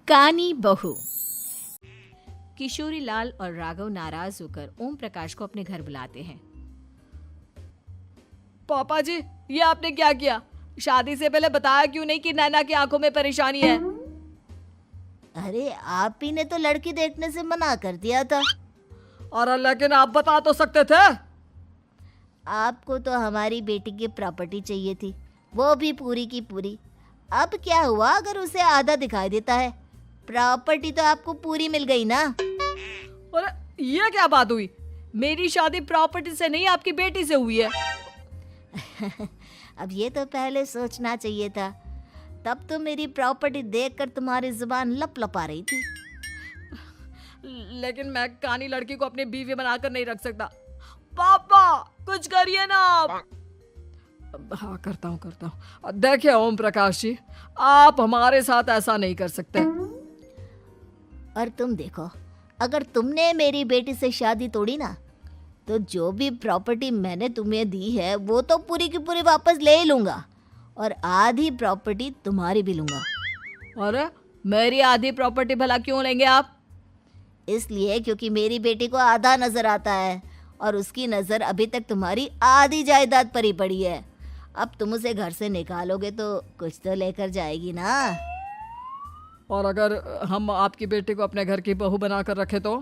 कानी बहू। किशोरी लाल और राघव नाराज होकर ओम प्रकाश को अपने घर बुलाते हैं। पापा जी, ये आपने क्या किया? शादी से पहले बताया क्यों नहीं कि नैना की आंखों में परेशानी है? अरे आप ही ने तो लड़की देखने से मना कर दिया था। और लेकिन आप बता तो सकते थे। आपको तो हमारी बेटी की प्रॉपर्टी चाहिए थी, वो भी पूरी की पूरी। अब क्या हुआ अगर उसे आधा दिखाई देता है? प्रॉपर्टी तो आपको पूरी मिल गई ना। और ये क्या बात हुई? मेरी शादी प्रॉपर्टी से नहीं, आपकी बेटी से हुई है। अब ये तो पहले सोचना चाहिए था। तब तो मेरी प्रॉपर्टी देखकर तुम्हारी जुबान लप लपा रही थी। लेकिन मैं कानी लड़की को अपनी बीवी बनाकर नहीं रख सकता। पापा कुछ करिए ना आप। हाँ करता हूँ। देखिए ओम प्रकाश जी, आप हमारे साथ ऐसा नहीं कर सकते। और तुम देखो, अगर तुमने मेरी बेटी से शादी तोड़ी ना, तो जो भी प्रॉपर्टी मैंने तुम्हें दी है वो तो पूरी की पूरी वापस ले ही लूंगा, और आधी प्रॉपर्टी तुम्हारी भी लूंगा। अरे मेरी आधी प्रॉपर्टी भला क्यों लेंगे आप? इसलिए क्योंकि मेरी बेटी को आधा नजर आता है और उसकी नजर अभी तक तुम्हारी आधी जायदाद पर ही पड़ी है। अब तुम उसे घर से निकालोगे तो कुछ तो लेकर जाएगी ना। और अगर हम आपकी बेटी को अपने घर की बहू बनाकर रखे तो?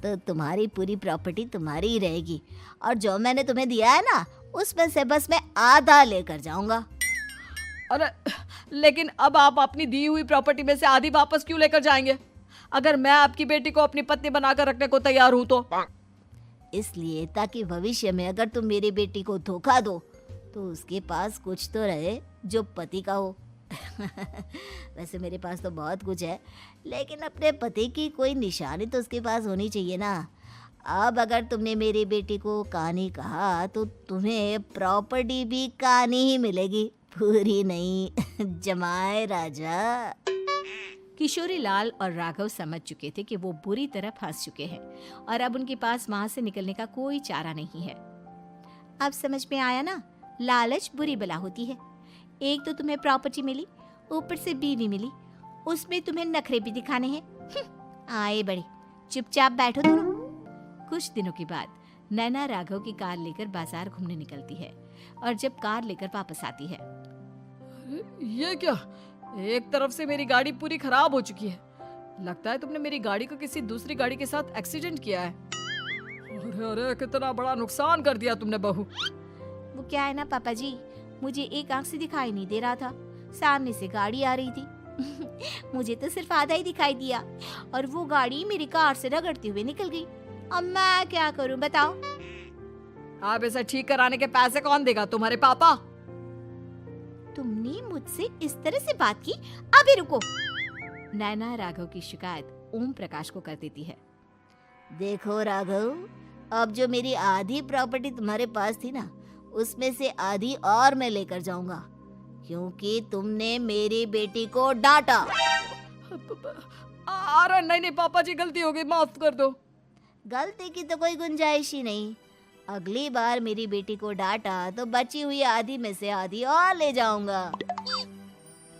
तो तुम्हारी पूरी प्रॉपर्टी तुम्हारी ही रहेगी, और जो मैंने तुम्हें दिया है ना, उसमें से बस मैं आधा लेकर जाऊंगा। अरे लेकिन अब आप अपनी दी हुई प्रॉपर्टी में से आधी वापस क्यों लेकर जाएंगे? अगर मैं आपकी बेटी को अपनी पत्नी बनाकर रखने को तैयार हूं तो? इसलिए ताकि भविष्य में अगर तुम मेरी बेटी को धोखा दो तो उसके पास कुछ तो रहे जो पति का हो। वैसे मेरे पास तो बहुत कुछ है, लेकिन अपने पति की कोई निशानी तो उसके पास होनी चाहिए ना। अब अगर तुमने मेरी बेटी को कानी कहा तो तुम्हें प्रॉपर्टी भी कानी ही मिलेगी, पूरी नहीं। जमाए राजा। किशोरी लाल और राघव समझ चुके थे कि वो बुरी तरह फंस चुके हैं और अब उनके पास वहां से निकलने का कोई चारा नहीं है। अब समझ में आया ना, लालच बुरी बला होती है। एक तो तुम्हें प्रॉपर्टी मिली, ऊपर से बीवी मिली, उसमें तुम्हें नखरे भी दिखाने हैं। आए बड़े, चुपचाप बैठो दोनों। कुछ दिनों के बाद नैना राघव की कार लेकर बाजार घूमने निकलती है और जब कार लेकर वापस आती है, ये क्या? एक तरफ से मेरी गाड़ी पूरी खराब हो चुकी है। लगता है तुमने मेरी गाड़ी को किसी दूसरी गाड़ी के साथ एक्सीडेंट किया है। अरे कितना बड़ा नुकसान कर दिया तुमने बहू। वो क्या है ना पापा जी, मुझे एक आंख से दिखाई नहीं दे रहा था, सामने से गाड़ी आ रही थी। मुझे तो सिर्फ आधा ही दिखाई दिया और वो गाड़ी मेरी कार से रगड़ते हुए निकल गई। अब मैं क्या करूं बताओ? आप इसे ठीक कराने के पैसे कौन देगा? तुम्हारे पापा। तुमने मुझसे इस तरह से बात की? अभी रुको। नैना राघव की शिकायत ओम प्रकाश को कर देती है। देखो राघव, अब जो मेरी आधी प्रॉपर्टी तुम्हारे पास थी ना, उसमें से आधी और मैं लेकर जाऊंगा, क्योंकि तुमने मेरी बेटी को डांटा। अरे नहीं पापा जी, गलती हो गई, माफ कर दो। गलती की तो कोई गुंजाइश ही नहीं। अगली बार मेरी बेटी को डांटा तो बची हुई आधी में से आधी और ले जाऊंगा।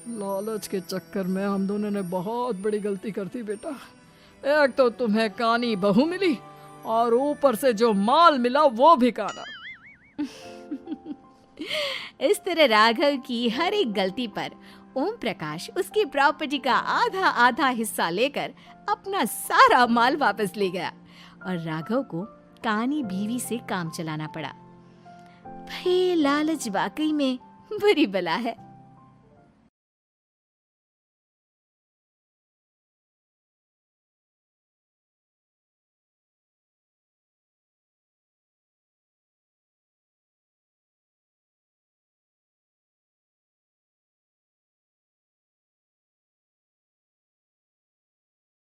लालच के चक्कर में हम दोनों ने बहुत बड़ी गलती कर दी बेटा। एक तो तुम्हें कानी बहू मिली और ऊपर से जो माल मिला वो भी काना। इस तरह राघव की हर एक गलती पर ओम प्रकाश उसकी प्रॉपर्टी का आधा आधा हिस्सा लेकर अपना सारा माल वापस ले गया और राघव को कानी बीवी से काम चलाना पड़ा। भाई लालच वाकई में बुरी बला है।